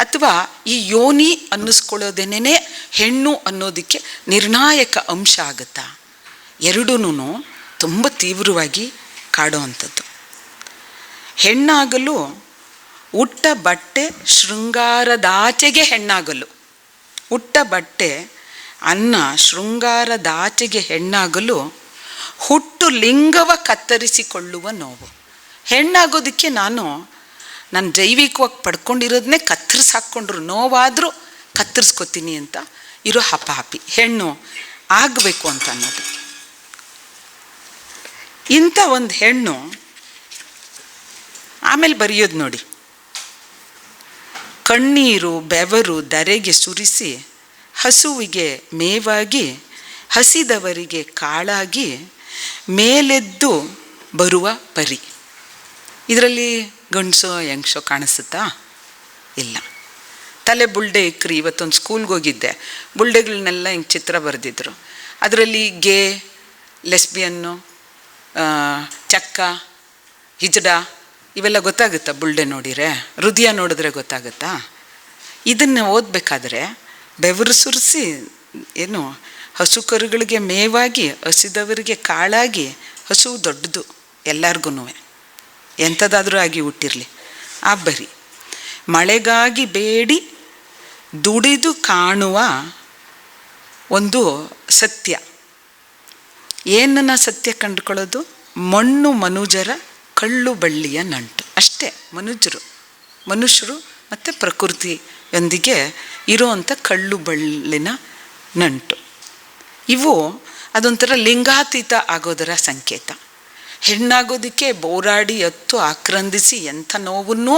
ಅಥವಾ ಈ ಯೋನಿ ಅನ್ನಿಸ್ಕೊಳ್ಳೋದೇನೇ ಹೆಣ್ಣು ಅನ್ನೋದಕ್ಕೆ ನಿರ್ಣಾಯಕ ಅಂಶ ಆಗುತ್ತಾ? ಎರಡೂ ತುಂಬ ತೀವ್ರವಾಗಿ ಕಾಡೋ ಅಂಥದ್ದು. ಹೆಣ್ಣಾಗಲು ಉಟ್ಟ ಬಟ್ಟೆ ಶೃಂಗಾರದಾಚೆಗೆ ಹೆಣ್ಣಾಗಲು, ಉಟ್ಟ ಬಟ್ಟೆ ಅನ್ನ ಶೃಂಗಾರದಾಚೆಗೆ ಹೆಣ್ಣಾಗಲು ಹುಟ್ಟು ಲಿಂಗವ ಕತ್ತರಿಸಿಕೊಳ್ಳುವ ನೋವು. ಹೆಣ್ಣಾಗೋದಕ್ಕೆ ನಾನು ಜೈವಿಕವಾಗಿ ಪಡ್ಕೊಂಡಿರೋದನ್ನೇ ಕತ್ತರಿಸಾಕ್ಕೊಂಡ್ರು ನೋವಾದರೂ ಕತ್ತರಿಸ್ಕೊತೀನಿ ಅಂತ ಇರೋ ಹಪಾಪಿ ಹೆಣ್ಣು ಆಗಬೇಕು ಅಂತ ಅನ್ನೋದು. ಇಂಥ ಒಂದು ಹೆಣ್ಣು ಆಮೇಲೆ ಬರೆಯೋದು ನೋಡಿ, ಕಣ್ಣೀರು ಬೆವರು ಧರೆಗೆ ಸುರಿಸಿ ಹಸುವಿಗೆ ಮೇವಾಗಿ ಹಸಿದವರಿಗೆ ಕಾಳಾಗಿ ಮೇಲೆದ್ದು ಬರುವ ಪರಿ. ಇದರಲ್ಲಿ ಗಂಡಸೋ ಹೆಂಗಸೋ ಕಾಣಿಸುತ್ತಾ? ಇಲ್ಲ. ತಲೆ ಬುಲ್ಡೆ ಇಕ್ರಿ. ಇವತ್ತೊಂದು ಸ್ಕೂಲ್ಗೆ ಹೋಗಿದ್ದೆ, ಬುಲ್ಡೆಗಳನ್ನೆಲ್ಲ ಹಿಂಗೆ ಚಿತ್ರ ಬರೆದಿದ್ರು. ಅದರಲ್ಲಿ ಗೇ, ಲೆಸ್ಬಿಯನ್ನು, ಚಕ್ಕ, ಹಿಜಡ ಇವೆಲ್ಲ ಗೊತ್ತಾಗುತ್ತಾ? ಬುಲ್ಡೆ ನೋಡಿರೆ, ಹೃದಯ ನೋಡಿದ್ರೆ ಗೊತ್ತಾಗುತ್ತಾ? ಇದನ್ನು ಓದಬೇಕಾದ್ರೆ ಬೆವರು ಸುರಿಸಿ ಏನು ಹಸು ಕರುಗಳಿಗೆ ಮೇವಾಗಿ ಹಸಿದವರಿಗೆ ಕಾಳಾಗಿ, ಹಸು ದೊಡ್ಡದು ಎಲ್ಲರಿಗೂ, ಎಂಥದ್ದಾದರೂ ಆಗಿ ಹುಟ್ಟಿರಲಿ, ಆ ಬರಿ ಮಳೆಗಾಗಿ ಬೇಡಿ ದುಡಿದು ಕಾಣುವ ಒಂದು ಸತ್ಯ. ಏನನ್ನ ಸತ್ಯ ಕಂಡುಕೊಳ್ಳೋದು? ಮಣ್ಣು ಮನುಜರ ಕಳ್ಳು ಬಳ್ಳಿಯ ನಂಟು ಅಷ್ಟೇ. ಮನುಷ್ಯರು ಮತ್ತು ಪ್ರಕೃತಿಯೊಂದಿಗೆ ಇರೋವಂಥ ಕಳ್ಳು ಬಳ್ಳಿನ ನಂಟು. ಇವು ಅದೊಂಥರ ಲಿಂಗಾತೀತ ಆಗೋದರ ಸಂಕೇತ. ಹೆಣ್ಣಾಗೋದಕ್ಕೆ ಬೋರಾಡಿ ಎತ್ತು ಆಕ್ರಂದಿಸಿ ಎಂಥ ನೋವನ್ನೂ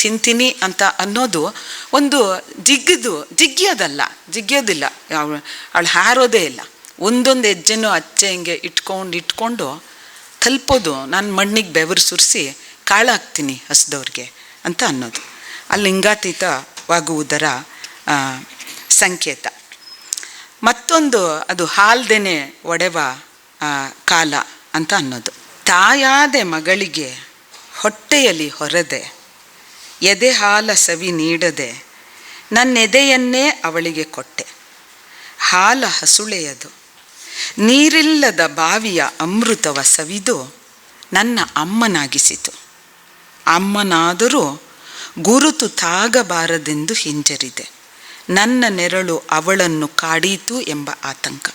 ತಿಂತೀನಿ ಅಂತ ಅನ್ನೋದು ಒಂದು ಜಿಗ್ಯೋದಿಲ್ಲ, ಅವಳು ಹಾರೋದೇ ಇಲ್ಲ. ಒಂದೊಂದು ಹೆಜ್ಜೆನೂ ಅಚ್ಚೆ ಹಿಂಗೆ ಇಟ್ಕೊಂಡು ತಲುಪೋದು ನಾನು ಮಣ್ಣಿಗೆ ಬೆವರು ಸುರಿಸಿ ಕಾಳಾಗ್ತೀನಿ ಹಸ್ದವ್ರಿಗೆ ಅಂತ ಅನ್ನೋದು. ಅಲ್ಲಿ ಲಿಂಗಾತೀತವಾಗುವುದರ ಸಂಕೇತ. ಮತ್ತೊಂದು ಅದು ಹಾಲ್ದೇನೆ ಒಡೆವ ಕಾಲ ಅಂತ ಅನ್ನೋದು. ತಾಯಾದೆ ಮಗಳಿಗೆ ಹೊಟ್ಟೆಯಲ್ಲಿ ಹೊರದೆ ಎದೆ ಹಾಲ ಸವಿ ನೀಡದೆ ನನ್ನೆದೆಯನ್ನೇ ಅವಳಿಗೆ ಕೊಟ್ಟೆ. ಹಾಲ ಹಸುಳೆಯದು ನೀರಿಲ್ಲದ ಬಾವಿಯ ಅಮೃತವ ಸವಿದು ನನ್ನ ಅಮ್ಮನಾಗಿಸಿತು. ಅಮ್ಮನಾದರೂ ಗುರುತು ತಾಗಬಾರದೆಂದು ಹಿಂಜರಿದೆ. ನನ್ನ ನೆರಳು ಅವಳನ್ನು ಕಾಡೀತು ಎಂಬ ಆತಂಕ.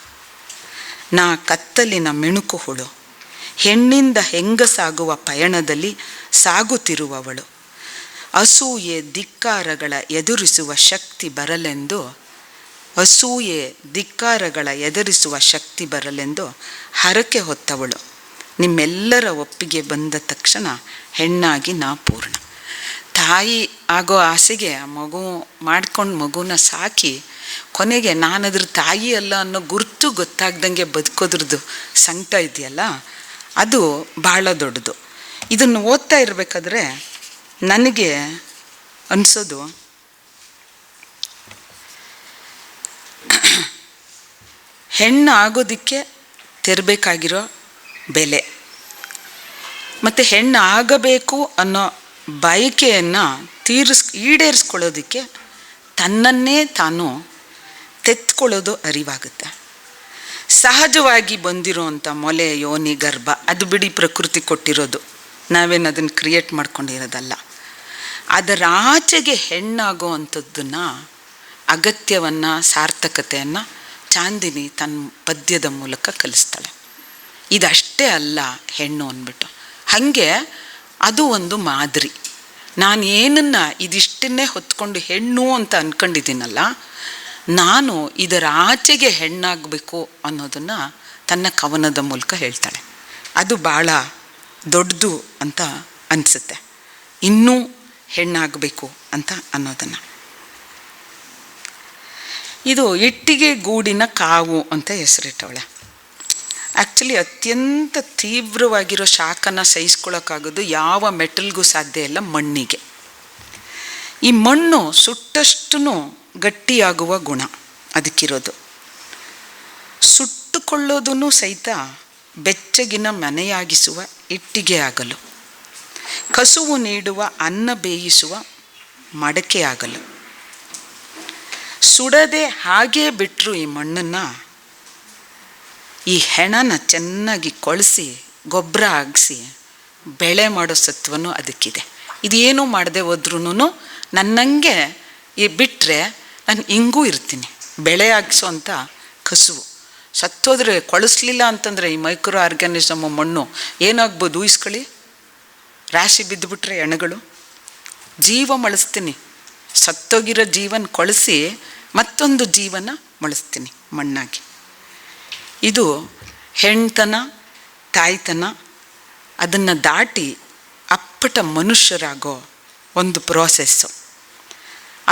ನಾ ಕತ್ತಲಿನ ಮಿಣುಕು ಹುಳು, ಹೆಣ್ಣಿಂದ ಹೆಂಗಸಾಗುವ ಪಯಣದಲ್ಲಿ ಸಾಗುತ್ತಿರುವವಳು. ಅಸೂಯೆ ಧಿಕ್ಕಾರಗಳ ಎದುರಿಸುವ ಶಕ್ತಿ ಬರಲೆಂದು ಹರಕೆ ಹೊತ್ತವಳು. ನಿಮ್ಮೆಲ್ಲರ ಒಪ್ಪಿಗೆ ಬಂದ ತಕ್ಷಣ ಹೆಣ್ಣಾಗಿ ನಾ ಪೂರ್ಣ. ತಾಯಿ ಆಗೋ ಆಸೆಗೆ ಮಗು ಮಾಡ್ಕೊಂಡು ಮಗುನ ಸಾಕಿ ಕೊನೆಗೆ ನಾನದ್ರ ತಾಯಿ ಅಲ್ಲ ಅನ್ನೋ ಗುರುತು ಗೊತ್ತಾಗ್ದಂಗೆ ಬದುಕೋದ್ರದ್ದು ಸಂಕಟ ಇದೆಯಲ್ಲ, ಅದು ಭಾಳ ದೊಡ್ಡದು. ಇದನ್ನು ಓದ್ತಾ ಇರಬೇಕಾದ್ರೆ ನನಗೆ ಅನಿಸೋದು, ಹೆಣ್ಣು ಆಗೋದಕ್ಕೆ ತೆರಬೇಕಾಗಿರೋ ಬೆಲೆ ಮತ್ತು ಹೆಣ್ಣು ಆಗಬೇಕು ಅನ್ನೋ ಬಯಕೆಯನ್ನು ಈಡೇರಿಸ್ಕೊಳ್ಳೋದಕ್ಕೆ ತನ್ನನ್ನೇ ತಾನು ತೆತ್ಕೊಳ್ಳೋದು ಅರಿವಾಗುತ್ತೆ. ಸಹಜವಾಗಿ ಬಂದಿರೋವಂಥ ಮೊಲೆ, ಯೋನಿ, ಗರ್ಭ ಅದು ಬಿಡಿ ಪ್ರಕೃತಿ ಕೊಟ್ಟಿರೋದು, ನಾವೇನು ಅದನ್ನು ಕ್ರಿಯೇಟ್ ಮಾಡ್ಕೊಂಡಿರೋದಲ್ಲ. ಅದರ ಆಚೆಗೆ ಹೆಣ್ಣಾಗೋ ಅಂಥದ್ದನ್ನು, ಅಗತ್ಯವನ್ನು, ಸಾರ್ಥಕತೆಯನ್ನು ಚಾಂದಿನಿ ತನ್ನ ಪದ್ಯದ ಮೂಲಕ ಕಲಿಸ್ತಾಳೆ. ಇದಷ್ಟೇ ಅಲ್ಲ ಹೆಣ್ಣು ಅಂದ್ಬಿಟ್ಟು. ಹಾಗೆ ಅದು ಒಂದು ಮಾದರಿ. ನಾನು ಏನನ್ನು ಇದಿಷ್ಟನ್ನೇ ಹೊತ್ಕೊಂಡು ಹೆಣ್ಣು ಅಂತ ಅಂದ್ಕೊಂಡಿದ್ದೀನಲ್ಲ, ನಾನು ಇದರ ಆಚೆಗೆ ಹೆಣ್ಣಾಗಬೇಕು ಅನ್ನೋದನ್ನು ತನ್ನ ಕವನದ ಮೂಲಕ ಹೇಳ್ತಾಳೆ. ಅದು ಭಾಳ ದೊಡ್ಡದು ಅಂತ ಅನಿಸುತ್ತೆ, ಇನ್ನೂ ಹೆಣ್ಣಾಗಬೇಕು ಅಂತ ಅನ್ನೋದನ್ನು. ಇದು ಇಟ್ಟಿಗೆ ಗೂಡಿನ ಕಾವು ಅಂತ ಹೆಸರಿಟ್ಟವಳೆ. ಆ್ಯಕ್ಚುಲಿ ಅತ್ಯಂತ ತೀವ್ರವಾಗಿರೋ ಶಾಖನ ಸಹಿಸ್ಕೊಳ್ಳೋಕ್ಕಾಗೋದು ಯಾವ ಮೆಟಲ್ಗೂ ಸಾಧ್ಯ ಇಲ್ಲ, ಮಣ್ಣಿಗೆ. ಈ ಮಣ್ಣು ಸುಟ್ಟಷ್ಟು ಗಟ್ಟಿಯಾಗುವ ಗುಣ ಅದಕ್ಕಿರೋದು. ಸುಟ್ಟುಕೊಳ್ಳೋದೂ ಸಹಿತ ಬೆಚ್ಚಗಿನ ಮನೆಯಾಗಿಸುವ ಇಟ್ಟಿಗೆ ಆಗಲು, ಕಸುವು ನೀಡುವ ಅನ್ನ ಬೇಯಿಸುವ ಮಡಕೆ ಆಗಲು. ಸುಡದೆ ಹಾಗೇ ಬಿಟ್ಟರು ಈ ಮಣ್ಣನ್ನು, ಈ ಹೆಣನ ಚೆನ್ನಾಗಿ ಕೊಳೆಸಿ ಗೊಬ್ಬರ ಹಾಕಿಸಿ ಬೆಳೆ ಮಾಡೋ ಸತ್ವನೂ ಅದಕ್ಕಿದೆ. ಇದೇನೂ ಮಾಡದೆ ಹೋದ್ರೂ ನನ್ನಂಗೆ ಬಿಟ್ಟರೆ ನಾನು ಹಿಂಗೂ ಇರ್ತೀನಿ. ಬೆಳೆ ಹಾಕ್ಸೋ ಅಂತ ಕಸುವು ಸತ್ತೋದ್ರೆ, ಕೊಳಿಸ್ಲಿಲ್ಲ ಅಂತಂದರೆ ಈ ಮೈಕ್ರೋ ಆರ್ಗ್ಯಾನಿಸಮ್ ಮಣ್ಣು ಏನಾಗ್ಬೋದು ಊಹಿಸ್ಕೊಳ್ಳಿ. ರಾಶಿ ಬಿದ್ದುಬಿಟ್ರೆ ಎಣಗಳು ಜೀವ ಮೊಳೆಸ್ತೀನಿ. ಸತ್ತೋಗಿರೋ ಜೀವನ ಕೊಳಿಸಿ ಮತ್ತೊಂದು ಜೀವನ ಮೊಳೆಸ್ತೀನಿ ಮಣ್ಣಾಗಿ. ಇದು ಹೆಣ್ತನ, ತಾಯ್ತನ, ಅದನ್ನು ದಾಟಿ ಅಪ್ಪಟ ಮನುಷ್ಯರಾಗೋ ಒಂದು ಪ್ರೋಸೆಸ್ಸು.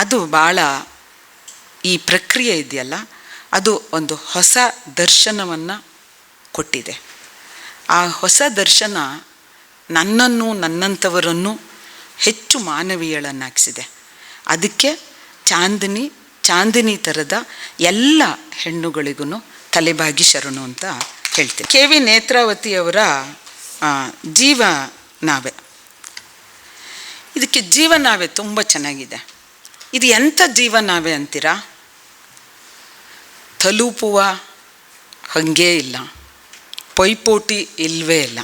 ಅದು ಭಾಳ, ಈ ಪ್ರಕ್ರಿಯೆ ಇದೆಯಲ್ಲ, ಅದು ಒಂದು ಹೊಸ ದರ್ಶನವನ್ನು ಕೊಟ್ಟಿದೆ. ಆ ಹೊಸ ದರ್ಶನ ನನ್ನನ್ನು, ನನ್ನಂಥವರನ್ನು ಹೆಚ್ಚು ಮಾನವೀಯಳನ್ನಾಗಿಸಿದೆ. ಅದಕ್ಕೆ ಚಾಂದಿನಿ ಥರದ ಎಲ್ಲ ಹೆಣ್ಣುಗಳಿಗೂ ತಲೆಬಾಗಿ ಶರಣು ಅಂತ ಹೇಳ್ತೀನಿ. ಕೆ ವಿ ನೇತ್ರಾವತಿಯವರ ಜೀವನಾವೆ. ಇದಕ್ಕೆ ಜೀವನಾವೆ ತುಂಬ ಚೆನ್ನಾಗಿದೆ. ಇದು ಎಂಥ ಜೀವನಾವೆ ಅಂತೀರಾ? ತಲುಪುವ ಹಾಗೇ ಇಲ್ಲ, ಪೈಪೋಟಿ ಇಲ್ಲವೇ ಇಲ್ಲ,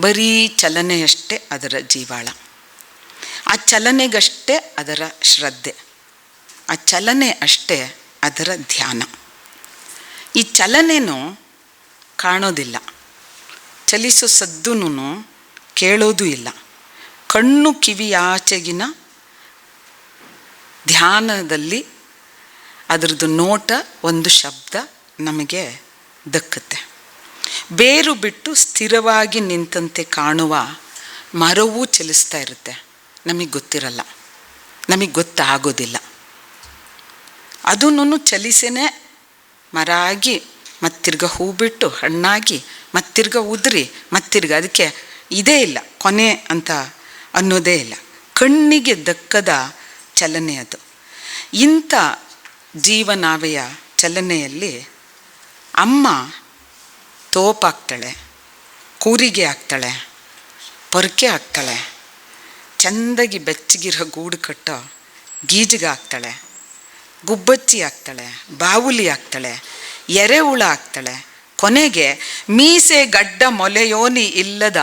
ಬರೀ ಚಲನೆಯಷ್ಟೇ ಅದರ ಜೀವಾಳ. ಆ ಚಲನೆಗಷ್ಟೇ ಅದರ ಶ್ರದ್ಧೆ, ಆ ಚಲನೆ ಅಷ್ಟೇ ಅದರ ಧ್ಯಾನ. ಈ ಚಲನೆನೂ ಕಾಣೋದಿಲ್ಲ, ಚಲಿಸೋ ಸದ್ದೂ ಕೇಳೋದು ಇಲ್ಲ. ಕಣ್ಣು ಕಿವಿಯಾಚೆಗಿನ ಧ್ಯಾನದಲ್ಲಿ ಅದರದ್ದು ನೋಟ, ಒಂದು ಶಬ್ದ ನಮಗೆ ದಕ್ಕುತ್ತೆ. ಬೇರು ಬಿಟ್ಟು ಸ್ಥಿರವಾಗಿ ನಿಂತಂತೆ ಕಾಣುವ ಮರವೂ ಚಲಿಸ್ತಾ ಇರುತ್ತೆ, ನಮಗೆ ಗೊತ್ತಿರಲ್ಲ, ನಮಗೆ ಗೊತ್ತಾಗೋದಿಲ್ಲ. ಅದೂ ಚಲಿಸೇನೆ ಮರ ಆಗಿ ಮತ್ತಿರ್ಗ ಹೂ ಬಿಟ್ಟು ಹಣ್ಣಾಗಿ ಮತ್ತಿರ್ಗ ಉದುರಿ ಮತ್ತಿರ್ಗ, ಅದಕ್ಕೆ ಇದೇ ಇಲ್ಲ, ಕೊನೆ ಅಂತ ಅನ್ನೋದೇ ಇಲ್ಲ. ಕಣ್ಣಿಗೆ ದಕ್ಕದ ಚಲನೆ ಅದು. ಇಂಥ ಜೀವನಾವೆಯ ಚಲನೆಯಲ್ಲಿ ಅಮ್ಮ ತೋಪಾಗ್ತಾಳೆ, ಕೂರಿಗೆ ಆಗ್ತಾಳೆ, ಪೊರಕೆ ಆಗ್ತಾಳೆ, ಚೆಂದಾಗಿ ಬೆಚ್ಚಗಿರೋ ಗೂಡು ಕಟ್ಟೋ ಗೀಜಿಗೆ ಆಗ್ತಾಳೆ, ಗುಬ್ಬಚ್ಚಿ ಆಗ್ತಾಳೆ, ಬಾವುಲಿ ಆಗ್ತಾಳೆ, ಎರೆಹುಳ ಆಗ್ತಾಳೆ, ಕೊನೆಗೆ ಮೀಸೆ ಗಡ್ಡ ಮೊಲೆಯೋನಿ ಇಲ್ಲದ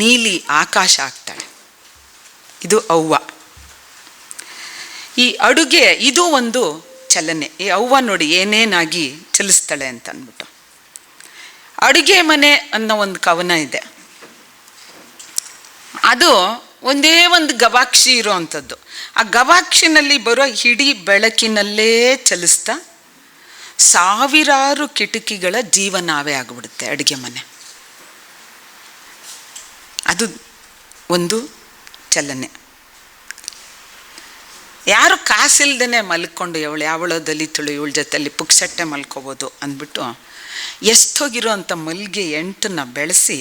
ನೀಲಿ ಆಕಾಶ ಆಗ್ತಾಳೆ. ಇದು ಅವ್ವ. ಈ ಅಡುಗೆ ಇದು ಒಂದು ಚಲನೆ. ಈ ಅವ್ವ ನೋಡಿ ಏನೇನಾಗಿ ಚಲಿಸ್ತಾಳೆ ಅಂತ ಅಂದ್ಬಿಟ್ಟು. ಅಡುಗೆ ಮನೆ ಅನ್ನೋ ಒಂದು ಕವನ ಇದೆ. ಅದು ಒಂದೇ ಒಂದು ಗವಾಕ್ಷಿ ಇರೋ ಅಂಥದ್ದು. ಆ ಗವಾಕ್ಷಿನಲ್ಲಿ ಬರೋ ಇಡೀ ಬೆಳಕಿನಲ್ಲೇ ಚಲಿಸ್ತಾ ಸಾವಿರಾರು ಕಿಟಕಿಗಳ ಜೀವನಾವೇ ಆಗಿಬಿಡುತ್ತೆ ಅಡುಗೆ ಮನೆ. ಅದು ಒಂದು ಚಲನೆ. ಯಾರು ಕಾಸಿಲ್ದೇ ಮಲ್ಕೊಂಡು ಯಾವಳೋ ದಲಿತಳು ಇವಳ ಜೊತೆಯಲ್ಲಿ ಪುಕ್ಸಟ್ಟೆ ಮಲ್ಕೋಬೋದು ಅಂದ್ಬಿಟ್ಟು ಎಷ್ಟೋಗಿರೋ ಅಂಥ ಮಲ್ಲಿಗೆ ಎಂಟನ್ನು ಬೆಳೆಸಿ,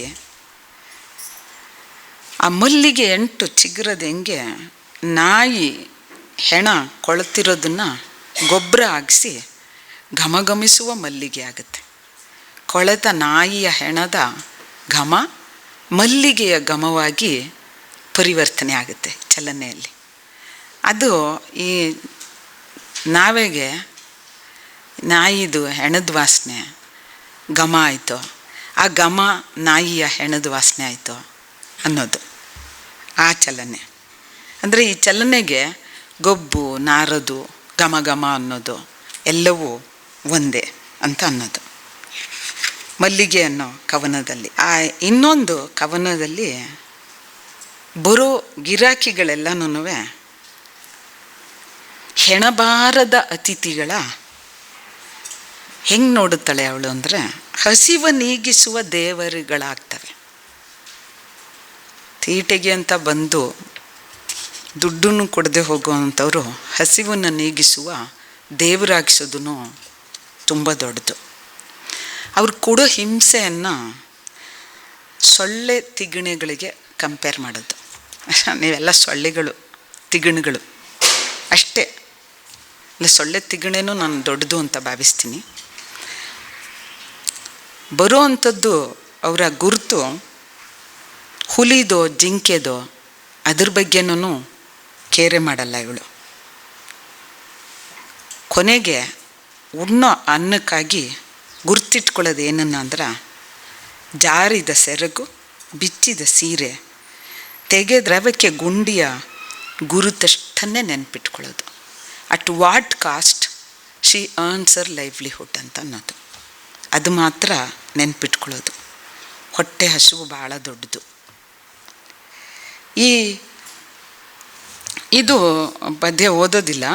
ಆ ಮಲ್ಲಿಗೆ ಎಂಟು ಚಿಗುರದ ಹೆಂಗೆ ನಾಯಿ ಹೆಣ ಕೊಳತಿರೋದನ್ನು ಗೊಬ್ಬರ ಹಾಕಿಸಿ ಘಮಘಮಿಸುವ ಮಲ್ಲಿಗೆ ಆಗುತ್ತೆ. ಕೊಳೆತ ನಾಯಿಯ ಹೆಣದ ಘಮ ಮಲ್ಲಿಗೆಯ ಘಮವಾಗಿ ಪರಿವರ್ತನೆ ಆಗುತ್ತೆ ಚಲನೆಯಲ್ಲಿ. ಅದು ಈ ನಾವೆಗೆ ನಾಯಿದು ಹೆಣದ ವಾಸನೆ ಘಮ ಆಯಿತು, ಆ ಘಮ ನಾಯಿಯ ಹೆಣದ ವಾಸನೆ ಆಯಿತು ಅನ್ನೋದು ಆ ಚಲನೆ. ಅಂದರೆ ಈ ಚಲನೆಗೆ ಗೊಬ್ಬು ನಾರದು ಘಮ ಘಮ ಅನ್ನೋದು ಎಲ್ಲವೂ ಒಂದೇ ಅಂತ ಅನ್ನೋದು ಮಲ್ಲಿಗೆ ಅನ್ನೋ ಕವನದಲ್ಲಿ. ಆ ಇನ್ನೊಂದು ಕವನದಲ್ಲಿ ಬರೋ ಗಿರಾಕಿಗಳೆಲ್ಲನೂ ಹೆಣಬಾರದ ಅತಿಥಿಗಳ ಹೆಂಗೆ ನೋಡುತ್ತಾಳೆ ಅವಳು ಅಂದರೆ ಹಸಿವ ನೀಗಿಸುವ ದೇವರುಗಳಾಗ್ತವೆ. ತೀಟೆಗೆ ಅಂತ ಬಂದು ದುಡ್ಡನ್ನು ಕೊಡದೆ ಹೋಗುವಂಥವ್ರು ಹಸಿವನ್ನು ನೀಗಿಸುವ ದೇವರಾಗಿಸೋದು ತುಂಬ ದೊಡ್ಡದು. ಅವ್ರು ಕೊಡೋ ಹಿಂಸೆಯನ್ನು ಸೊಳ್ಳೆ ತಿಗಣೆಗಳಿಗೆ ಕಂಪೇರ್ ಮಾಡೋದು. ನೀವೆಲ್ಲ ಸೊಳ್ಳೆಗಳು ತಿಗಣೆಗಳು ಅಷ್ಟೇ. ಇಲ್ಲ, ಸೊಳ್ಳೆ ತಿಗಣೆನೂ ನಾನು ದೊಡ್ಡದು ಅಂತ ಭಾವಿಸ್ತೀನಿ. ಬರೋ ಅಂಥದ್ದು ಅವರ ಗುರುತು ಹುಲಿದೋ ಜಿಂಕೆದೋ ಅದ್ರ ಬಗ್ಗೆನೂ ಕೇರೆ ಮಾಡಲ್ಲ ಇವಳು. ಕೊನೆಗೆ ಉಣ್ಣೋ ಅನ್ನಕ್ಕಾಗಿ ಗುರ್ತಿಟ್ಕೊಳ್ಳೋದು ಏನನ್ನ ಅಂದ್ರೆ ಜಾರಿದ ಸೆರಗು, ಬಿಚ್ಚಿದ ಸೀರೆ, ತೆಗೆದ್ರವಕ್ಕೆ ಗುಂಡಿಯ ಗುರುತಷ್ಟನ್ನೇ ನೆನಪಿಟ್ಕೊಳ್ಳೋದು. At what cost she earns her livelihood ಅಂತ ಅನ್ನೋದು. ಅದು ಮಾತ್ರ ನೆನಪಿಟ್ಕೊಳ್ಳೋದು. ಹೊಟ್ಟೆ ಹಸಿವು ಭಾಳ ದೊಡ್ಡದು. ಇದು ಪದ್ಯ ಓದೋದಿಲ್ಲ.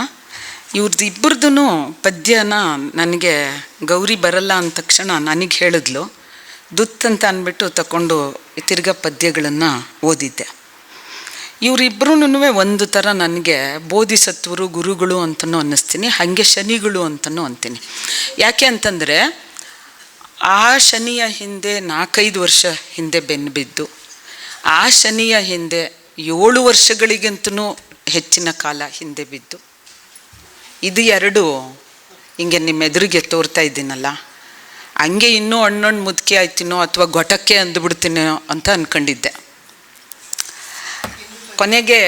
ಇವ್ರದ್ದು ಇಬ್ಬರದೂ ಪದ್ಯನ ನನಗೆ ಗೌರಿ ಬರಲ್ಲ ಅಂದ ತಕ್ಷಣ ನನಗೆ ಹೇಳಿದ್ಲು. ದುತ್ತಂತ ಅಂದ್ಬಿಟ್ಟು ತಗೊಂಡು ತಿರ್ಗ ಪದ್ಯಗಳನ್ನು ಓದಿದ್ದೆ. ಇವರಿಬ್ಬರೂ ಒಂದು ಥರ ನನಗೆ ಬೋಧಿಸತ್ವರು ಗುರುಗಳು ಅಂತಲೂ ಅನ್ನಿಸ್ತೀನಿ, ಹಾಗೆ ಶನಿಗಳು ಅಂತಲೂ ಅಂತೀನಿ. ಯಾಕೆ ಅಂತಂದರೆ ಆ ಶನಿಯ ಹಿಂದೆ 4-5 ವರ್ಷ ಹಿಂದೆ ಬೆನ್ನು ಬಿದ್ದು, ಆ ಶನಿಯ ಹಿಂದೆ 7 ವರ್ಷಗಳಿಗಂತೂ ಹೆಚ್ಚಿನ ಕಾಲ ಹಿಂದೆ ಬಿದ್ದು, ಇದು ಎರಡು ಹಿಂಗೆ ನಿಮ್ಮ ಎದುರಿಗೆ ತೋರ್ತಾ ಇದ್ದೀನಲ್ಲ, ಹಂಗೆ ಇನ್ನೂ ಹಣ್ಣು ಮುದುಕಿ ಆಯ್ತೀನೋ ಅಥವಾ ಗೊಟಕ್ಕೆ ಅಂದುಬಿಡ್ತೀನೋ ಅಂತ ಅಂದ್ಕೊಂಡಿದ್ದೆ. ಕೊನೆಗೆ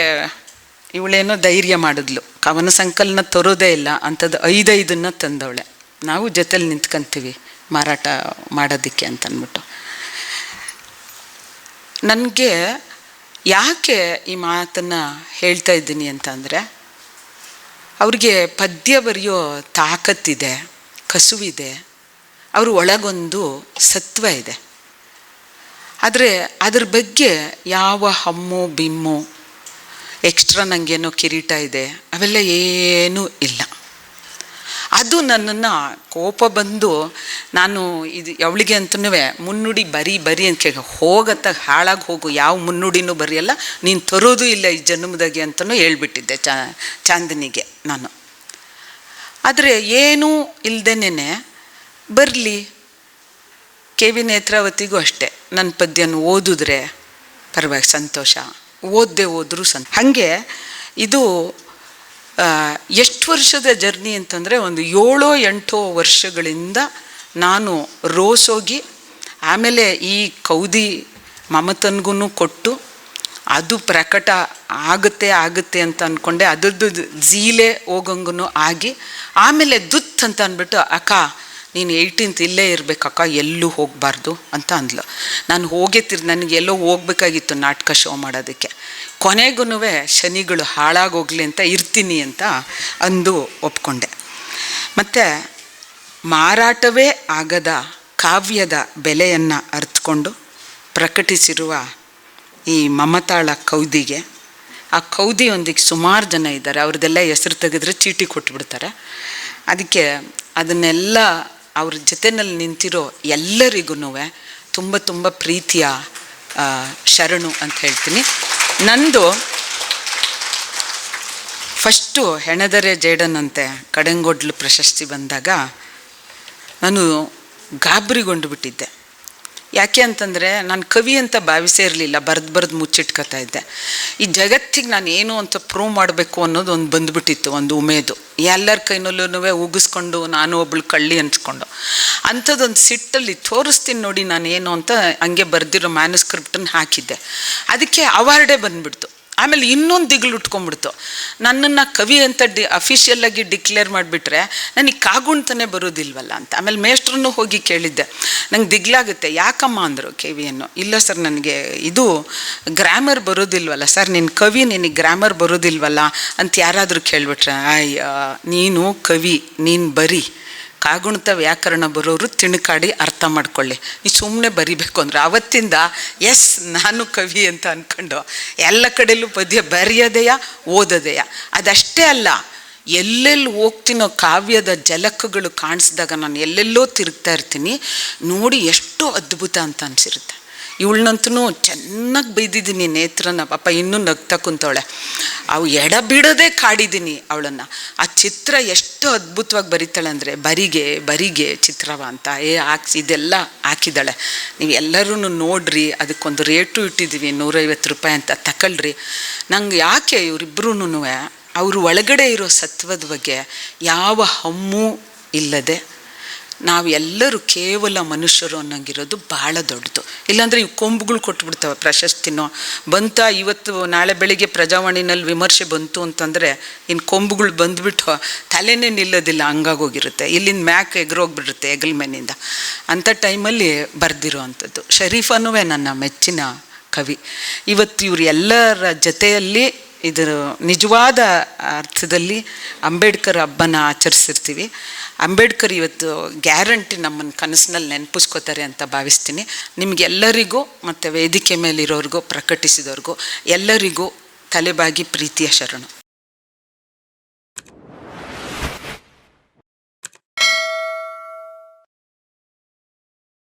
ಇವಳೇನೋ ಧೈರ್ಯ ಮಾಡಿದ್ಲು, ಕವನ ಸಂಕಲನ ತರೋದೇ ಇಲ್ಲ ಅಂಥದ್ದು 5 ತಂದವಳೆ. ನಾವು ಜೊತೆಲಿ ನಿಂತ್ಕೊಂತೀವಿ ಮಾರಾಟ ಮಾಡೋದಕ್ಕೆ ಅಂತ ಅಂದ್ಬಿಟ್ಟು. ನನಗೆ ಯಾಕೆ ಈ ಮಾತನ್ನು ಹೇಳ್ತಾ ಇದ್ದೀನಿ ಅಂತ ಅಂದರೆ, ಅವ್ರಿಗೆ ಪದ್ಯ ಬರೆಯೋ ತಾಕತ್ತಿದೆ, ಕಸುವಿದೆ, ಅವ್ರ ಒಳಗೊಂದು ಸತ್ವ ಇದೆ. ಆದರೆ ಅದ್ರ ಬಗ್ಗೆ ಯಾವ ಹಮ್ಮು ಬಿಮ್ಮು, ಎಕ್ಸ್ಟ್ರಾ ನನಗೇನೋ ಕಿರೀಟ ಇದೆ, ಅವೆಲ್ಲ ಏನೂ ಇಲ್ಲ. ಅದು ನನ್ನನ್ನು ಕೋಪ ಬಂದು ನಾನು ಇದು ಅವಳಿಗೆ ಅಂತನೂ ಮುನ್ನುಡಿ ಬರಿ ಅಂತ ಕೇಳಿ ಹೋಗತ್ತ ಹಾಳಾಗಿ ಹೋಗು, ಯಾವ ಮುನ್ನುಡಿನೂ ಬರೆಯಲ್ಲ, ನೀನು ತರೋದು ಇಲ್ಲ ಈ ಜನ್ಮದಾಗೆ ಅಂತಲೂ ಹೇಳ್ಬಿಟ್ಟಿದ್ದೆ ಚಾಂದಿನಿಗೆ ನಾನು. ಆದರೆ ಏನೂ ಇಲ್ದೇನೆ ಬರಲಿ, ಕೆ ವಿ ನೇತ್ರಾವತಿಗೂ ಅಷ್ಟೇ, ನನ್ನ ಪದ್ಯನ ಓದಿದ್ರೆ ಪರವಾಗಿ ಸಂತೋಷ, ಓದದೆ ಹೋದ್ರೂ ಹಾಗೆ ಇದು ಎಷ್ಟು ವರ್ಷದ ಜರ್ನಿ ಅಂತಂದರೆ ಒಂದು 7-8 ವರ್ಷಗಳಿಂದ ನಾನು ರೋಸೋಗಿ, ಆಮೇಲೆ ಈ ಕೌದಿ ಮಮತನ್ಗೂ ಕೊಟ್ಟು ಅದು ಪ್ರಕಟ ಆಗುತ್ತೆ ಅಂತ ಅಂದ್ಕೊಂಡೆ. ಅದ್ರದ್ದು ಝೀಲೆ ಹೋಗಂಗೂ ಆಗಿ, ಆಮೇಲೆ ದುತ್ ಅಂತ ಅಂದ್ಬಿಟ್ಟು, ಅಕ್ಕ ನೀನು 18th ಇಲ್ಲೇ ಇರಬೇಕಕ್ಕ, ಎಲ್ಲೂ ಹೋಗಬಾರ್ದು ಅಂತ ಅಂದ್ಲು. ನಾನು ನನಗೆ ಎಲ್ಲೋ ಹೋಗ್ಬೇಕಾಗಿತ್ತು ನಾಟಕ ಶೋ ಮಾಡೋದಕ್ಕೆ. ಕೊನೆಗೂ ಶನಿಗಳು ಹಾಳಾಗೋಗ್ಲಿ ಅಂತ ಇರ್ತೀನಿ ಅಂತ ಅಂದು ಒಪ್ಕೊಂಡೆ. ಮತ್ತು ಮಾರಾಟವೇ ಆಗದ ಕಾವ್ಯದ ಬೆಲೆಯನ್ನು ಅರ್ಥಕೊಂಡು ಪ್ರಕಟಿಸಿರುವ ಈ ಮಮತಾಳ ಕೌದಿಗೆ, ಆ ಕೌದಿಯೊಂದಿಗೆ ಸುಮಾರು ಜನ ಇದ್ದಾರೆ, ಅವ್ರದ್ದೆಲ್ಲ ಹೆಸರು ತೆಗೆದ್ರೆ ಚೀಟಿ ಕೊಟ್ಬಿಡ್ತಾರೆ. ಅದಕ್ಕೆ ಅದನ್ನೆಲ್ಲ ಅವ್ರ ಜೊತೆಯಲ್ಲಿ ನಿಂತಿರೋ ಎಲ್ಲರಿಗೂ ತುಂಬ ತುಂಬ ಪ್ರೀತಿಯ ಶರಣು ಅಂತ ಹೇಳ್ತೀನಿ. ನಂದು ಫಸ್ಟು ಹೆಣದರೆ ಜೇಡನಂತೆ ಕಡೆಂಗೊಡ್ಲು ಪ್ರಶಸ್ತಿ ಬಂದಾಗ ನಾನು ಗಾಬರಿಗೊಂಡು ಬಿಟ್ಟಿದ್ದೆ. ಯಾಕೆ ಅಂತಂದರೆ ನಾನು ಕವಿ ಅಂತ ಭಾವಿಸೇ ಇರಲಿಲ್ಲ, ಬರೆದು ಮುಚ್ಚಿಟ್ಕೊತಾ ಇದ್ದೆ. ಈ ಜಗತ್ತಿಗೆ ನಾನು ಏನು ಅಂತ ಪ್ರೂವ್ ಮಾಡಬೇಕು ಅನ್ನೋದು ಒಂದು ಬಂದುಬಿಟ್ಟಿತ್ತು, ಒಂದು ಉಮೇದು. ಎಲ್ಲರ ಕೈನಲ್ಲೂ ಉಗಿಸ್ಕೊಂಡು ನಾನು ಒಬ್ಳು ಕಳ್ಳಿ ಅನ್ಸ್ಕೊಂಡು ಅಂಥದ್ದೊಂದು ಸಿಟ್ಟಲ್ಲಿ ತೋರಿಸ್ತೀನಿ ನೋಡಿ ನಾನು ಏನು ಅಂತ ಹಂಗೆ ಬರೆದಿರೋ ಮ್ಯಾನುಸ್ಕ್ರಿಪ್ಟನ್ನು ಹಾಕಿದ್ದೆ. ಅದಕ್ಕೆ ಅವಾರ್ಡೇ ಬಂದುಬಿಡ್ತು. ಆಮೇಲೆ ಇನ್ನೊಂದು ದಿಗ್ಲು ಉಟ್ಕೊಂಡ್ಬಿಡ್ತು, ನನ್ನನ್ನು ಕವಿ ಅಂತ ಅಫಿಷಿಯಲ್ಲಾಗಿ ಡಿಕ್ಲೇರ್ ಮಾಡಿಬಿಟ್ರೆ ನನಗೆ ಕಾಗುಣ್ತನೇ ಬರೋದಿಲ್ವಲ್ಲ ಅಂತ. ಆಮೇಲೆ ಮೇಷ್ಟ್ರನ್ನೂ ಹೋಗಿ ಕೇಳಿದ್ದೆ, ನಂಗೆ ದಿಗ್ಲಾಗುತ್ತೆ. ಯಾಕಮ್ಮ ಅಂದರು ಕೆ ವಿಯನ್ನು. ಇಲ್ಲ ಸರ್, ನನಗೆ ಇದು ಗ್ರಾಮರ್ ಬರೋದಿಲ್ವಲ್ಲ ಸರ್, ನಿನ್ನ ಕವಿ, ನಿನಗೆ ಗ್ರಾಮರ್ ಬರೋದಿಲ್ವಲ್ಲ ಅಂತ ಯಾರಾದರೂ ಕೇಳಿಬಿಟ್ರೆ, ಅಯ್ಯ ನೀನು ಕವಿ, ನೀನು ಬರೀ, ಕಾಗುಣಿತ ವ್ಯಾಕರಣ ಬರೋರು ತಿಣಕಾಡಿ ಅರ್ಥ ಮಾಡ್ಕೊಳ್ಳಿ, ನೀ ಸುಮ್ಮನೆ ಬರಿಬೇಕು ಅಂದ್ರೆ. ಆವತ್ತಿಂದ ಎಸ್ ನಾನು ಕವಿ ಅಂತ ಅಂದ್ಕೊಂಡು ಎಲ್ಲ ಕಡೆಯಲ್ಲೂ ಪದ್ಯ ಬರೆಯೋದೆಯ ಓದೋದೆಯ. ಅದಷ್ಟೇ ಅಲ್ಲ, ಎಲ್ಲೆಲ್ಲಿ ಹೋಗ್ತೀನೋ ಕಾವ್ಯದ ಜಲಕಗಳು ಕಾಣಿಸಿದಾಗ ನಾನು ಎಲ್ಲೆಲ್ಲೋ ತಿರುಗ್ತಾ ಇರ್ತೀನಿ, ನೋಡಿ ಎಷ್ಟು ಅದ್ಭುತ ಅಂತ ಅನಿಸಿರುತ್ತೆ. ಇವಳನ್ನಂತೂ ಚೆನ್ನಾಗಿ ಬೈದಿದ್ದೀನಿ ನೇತ್ರನ, ಪಾಪ ಇನ್ನೂ ನಗ್ತಾ ಕುಂತವಳೆ. ಅವು ಎಡಬಿಡೋದೇ ಕಾಡಿದ್ದೀನಿ ಅವಳನ್ನು. ಆ ಚಿತ್ರ ಎಷ್ಟು ಅದ್ಭುತವಾಗಿ ಬರೀತಾಳೆ ಅಂದರೆ, ಬರಿಗೆ ಚಿತ್ರವ ಅಂತ ಇದೆಲ್ಲ ಹಾಕಿದ್ದಾಳೆ. ನೀವು ಎಲ್ಲರೂ ನೋಡ್ರಿ, ಅದಕ್ಕೊಂದು ರೇಟು ಇಟ್ಟಿದ್ದೀವಿ, 150 ರೂಪಾಯಿ ಅಂತ, ತಗೊಳ್ರಿ. ನಂಗೆ ಯಾಕೆ ಇವರಿಬ್ಬರೂ ಅವರು ಒಳಗಡೆ ಇರೋ ಸತ್ವದ ಬಗ್ಗೆ ಯಾವ ಹಮ್ಮೂ ಇಲ್ಲದೆ, ನಾವು ಎಲ್ಲರೂ ಕೇವಲ ಮನುಷ್ಯರು ಅನ್ನೋಂಗಿರೋದು ಭಾಳ ದೊಡ್ಡದು. ಇಲ್ಲಾಂದರೆ ಇವು ಕೊಂಬುಗಳು ಕೊಟ್ಬಿಡ್ತವೆ ಪ್ರಶಸ್ತಿನೋ. ಬಂತ ಇವತ್ತು ನಾಳೆ ಬೆಳಿಗ್ಗೆ ಪ್ರಜಾವಾಣಿನಲ್ಲಿ ವಿಮರ್ಶೆ ಬಂತು ಅಂತಂದರೆ ಇನ್ನು ಕೊಂಬುಗಳು ಬಂದುಬಿಟ್ಟು ತಲೆನೇ ನಿಲ್ಲೋದಿಲ್ಲ, ಹಂಗಾಗೋಗಿರುತ್ತೆ. ಇಲ್ಲಿಂದ ಮ್ಯಾಕ್ ಎಗ್ರೋಗ್ಬಿಡುತ್ತೆ ಹೆಗಲ ಮೇನಿಂದ. ಅಂಥ ಟೈಮಲ್ಲಿ ಬರೆದಿರೋ ಅಂಥದ್ದು. ಶರೀಫನೂ ನನ್ನ ಮೆಚ್ಚಿನ ಕವಿ. ಇವತ್ತು ಇವರು ಎಲ್ಲರ ಜೊತೆಯಲ್ಲಿ ಇದರ ನಿಜವಾದ ಅರ್ಥದಲ್ಲಿ ಅಂಬೇಡ್ಕರ್ ಹಬ್ಬನ ಆಚರಿಸಿರ್ತೀವಿ. ಅಂಬೇಡ್ಕರ್ ಇವತ್ತು ಗ್ಯಾರಂಟಿ ನಮ್ಮನ್ನು ಕನಸಿನಲ್ಲಿ ನೆನಪಿಸ್ಕೋತಾರೆ ಅಂತ ಭಾವಿಸ್ತೀನಿ. ನಿಮಗೆಲ್ಲರಿಗೂ ಮತ್ತು ವೇದಿಕೆ ಮೇಲಿರೋರಿಗೂ ಪ್ರಕಟಿಸಿದವ್ರಿಗೂ ಎಲ್ಲರಿಗೂ ತಲೆಬಾಗಿ ಪ್ರೀತಿಯ ಶರಣು.